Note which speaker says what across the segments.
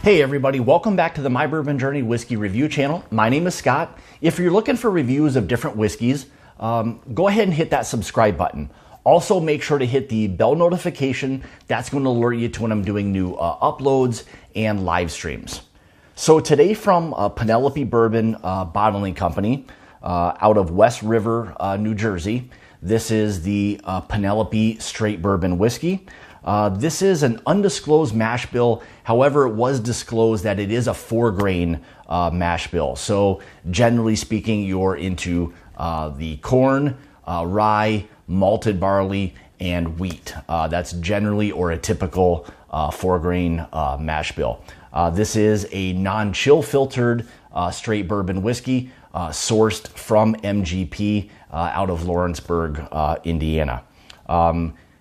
Speaker 1: Hey everybody, welcome back to the My Bourbon Journey Whiskey Review channel. My name is Scott. If you're looking for reviews of different whiskeys, go ahead and hit that subscribe button. Also make sure to hit the bell notification. That's going to alert you to when I'm doing new uploads and live streams. So today from Penelope Bourbon Bottling Company out of West River, New Jersey. This is the Penelope Straight Bourbon Whiskey. This is an undisclosed mash bill. However, it was disclosed that it is a 4-grain mash bill. So generally speaking, you're into the corn, rye, malted barley, and wheat. That's generally or a typical 4-grain mash bill. This is a non-chill filtered straight bourbon whiskey sourced from MGP out of Lawrenceburg, Indiana.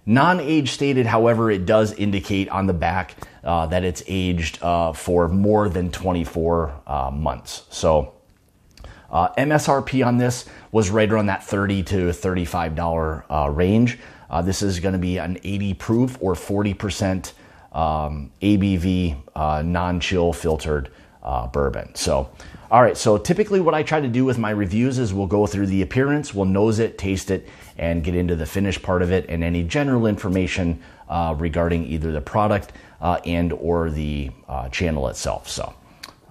Speaker 1: Non-age stated, however, it does indicate on the back that it's aged for more than 24 months. So MSRP on this was right around that $30 to $35 range. This is going to be an 80 proof or 40% ABV non-chill filtered bourbon. So, all right, so typically what I try to do with my reviews is we'll go through the appearance, we'll nose it, taste it, and get into the finished part of it and any general information regarding either the product and or the channel itself. So,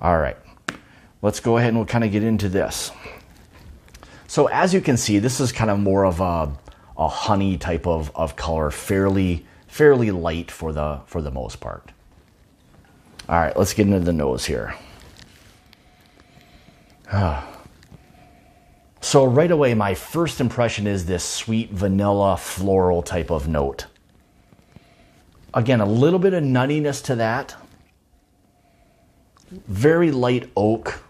Speaker 1: all right, let's go ahead and we'll kind of get into this. So as you can see, this is kind of more of a honey type of color, fairly light for the most part. All right, let's get into the nose here. So right away, my first impression is this sweet vanilla floral type of note. Again, a little bit of nuttiness to that. Very light oak.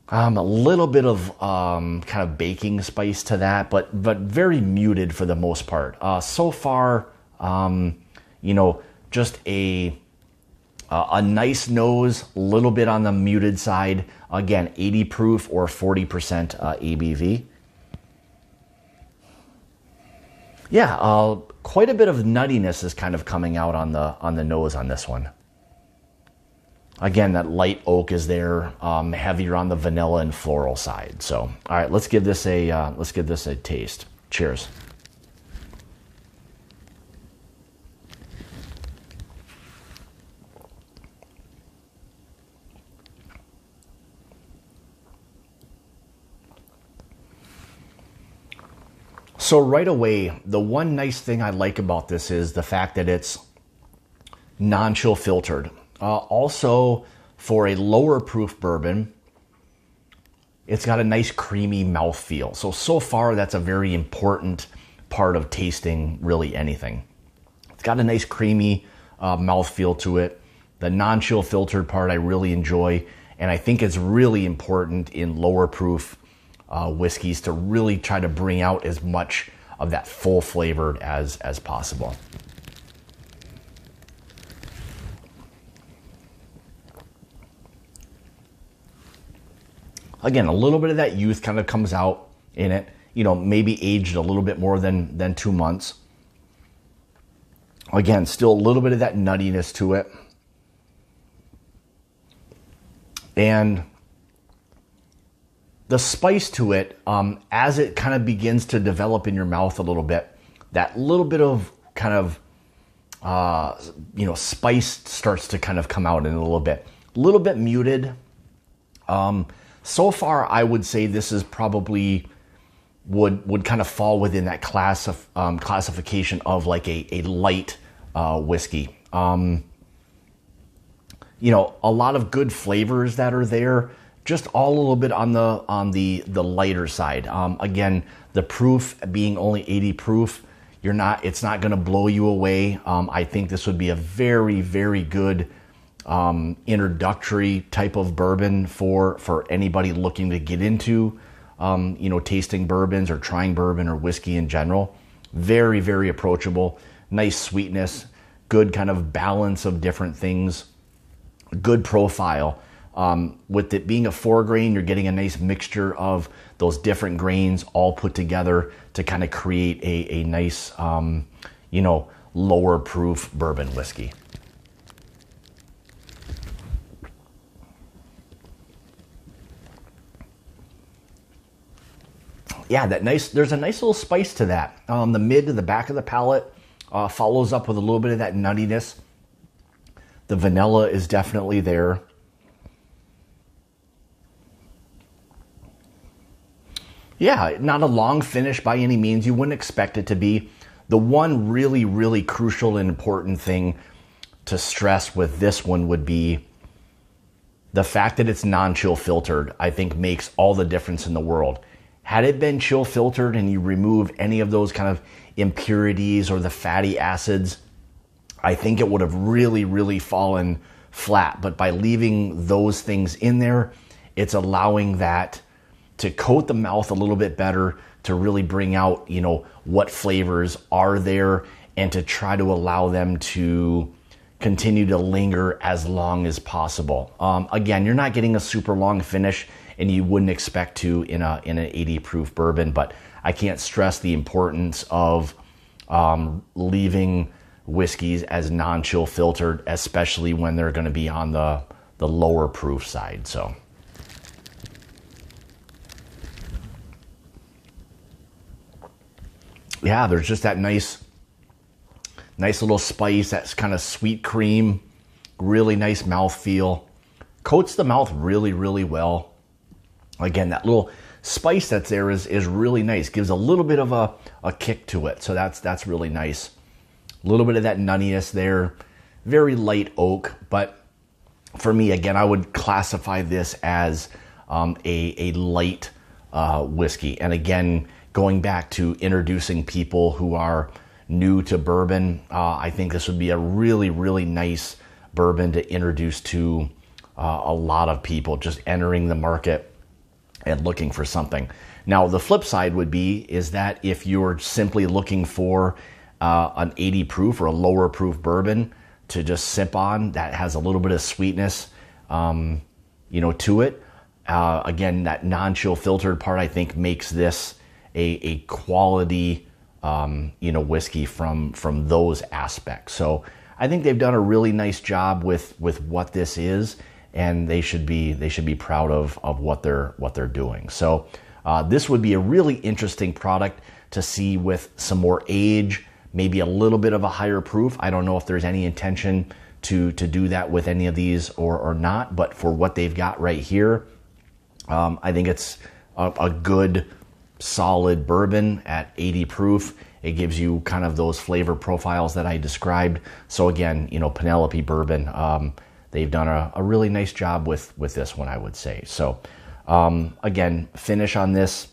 Speaker 1: A little bit of kind of baking spice to that, but very muted for the most part. So far, just a nice nose, a little bit on the muted side. Again, 80 proof or 40% ABV. Yeah, quite a bit of nuttiness is kind of coming out on the nose on this one. Again, that light oak is there, heavier on the vanilla and floral side. So, all right, let's give this a taste. Cheers. So right away, the one nice thing I like about this is the fact that it's non-chill filtered. Also, for a lower proof bourbon, it's got a nice creamy mouthfeel. So far, that's a very important part of tasting really anything. It's got a nice creamy mouthfeel to it. The non-chill filtered part I really enjoy, and I think it's really important in lower proof whiskeys to really try to bring out as much of that full flavored as possible. Again, a little bit of that youth kind of comes out in it, maybe aged a little bit more than 2 months. Again, still a little bit of that nuttiness to it. And the spice to it, as it kind of begins to develop in your mouth a little bit, that little bit of kind of, spice starts to kind of come out in a little bit. A little bit muted. So far, I would say this is probably would kind of fall within that classification of like a light whiskey. A lot of good flavors that are there. Just all a little bit on the lighter side. Again, the proof being only 80 proof, it's not going to blow you away. I think this would be a very, very good introductory type of bourbon for anybody looking to get into tasting bourbons or trying bourbon or whiskey in general. Very, very approachable. Nice sweetness, good kind of balance of different things, good profile. With it being a 4-grain, you're getting a nice mixture of those different grains all put together to kind of create a nice, lower proof bourbon whiskey. yeah, there's a nice little spice to that. The mid to the back of the palate follows up with a little bit of that nuttiness. The vanilla is definitely there. Yeah, not a long finish by any means. You wouldn't expect it to be. The one really, really crucial and important thing to stress with this one would be the fact that it's non-chill filtered, I think makes all the difference in the world. Had it been chill filtered and you remove any of those kind of impurities or the fatty acids, I think it would have really, really fallen flat. But by leaving those things in there, it's allowing that to coat the mouth a little bit better, to really bring out, you know, what flavors are there and to try to allow them to continue to linger as long as possible. Again, you're not getting a super long finish and you wouldn't expect to in an 80 proof bourbon, but I can't stress the importance of leaving whiskeys as non-chill filtered, especially when they're going to be on the lower proof side. So yeah, there's just that nice little spice, that's kind of sweet cream, really nice mouthfeel. Coats the mouth really, really well. Again, that little spice that's there is really nice. Gives a little bit of a kick to it. So that's really nice. A little bit of that nuttiness there. Very light oak, but for me, again, I would classify this as a light whiskey. And again, going back to introducing people who are new to bourbon, I think this would be a really, really nice bourbon to introduce to a lot of people just entering the market and looking for something. Now, the flip side would be is that if you're simply looking for an 80 proof or a lower proof bourbon to just sip on that has a little bit of sweetness, to it. Again, that non-chill filtered part, I think, makes this a quality, whiskey from those aspects. So I think they've done a really nice job with what this is, and they should be proud of what they're doing. So this would be a really interesting product to see with some more age, maybe a little bit of a higher proof. I don't know if there's any intention to do that with any of these or not, but for what they've got right here, I think it's a good solid bourbon at 80 proof. It gives you kind of those flavor profiles that I described. So again, Penelope Bourbon, they've done a really nice job with this one, I would say. So again, finish on this,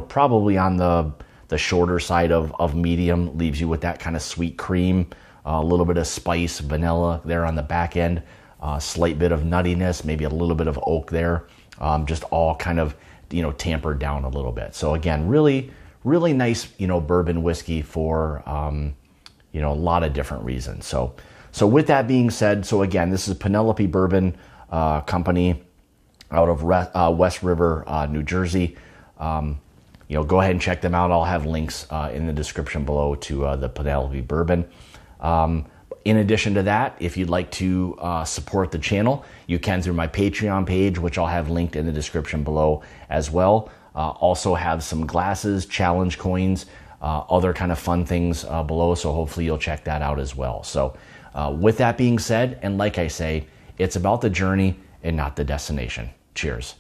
Speaker 1: probably on the shorter side of medium, leaves you with that kind of sweet cream, a little bit of spice, vanilla there on the back end, slight bit of nuttiness, maybe a little bit of oak there, just all kind of, tampered down a little bit. So again, really, really nice, bourbon whiskey for, a lot of different reasons. So with that being said, so again, this is Penelope Bourbon Company out of West River, New Jersey. Go ahead and check them out. I'll have links in the description below to the Penelope Bourbon. In addition to that, if you'd like to support the channel, you can through my Patreon page, which I'll have linked in the description below as well. Also have some glasses, challenge coins, other kind of fun things below. So hopefully you'll check that out as well. So with that being said, and like I say, it's about the journey and not the destination. Cheers.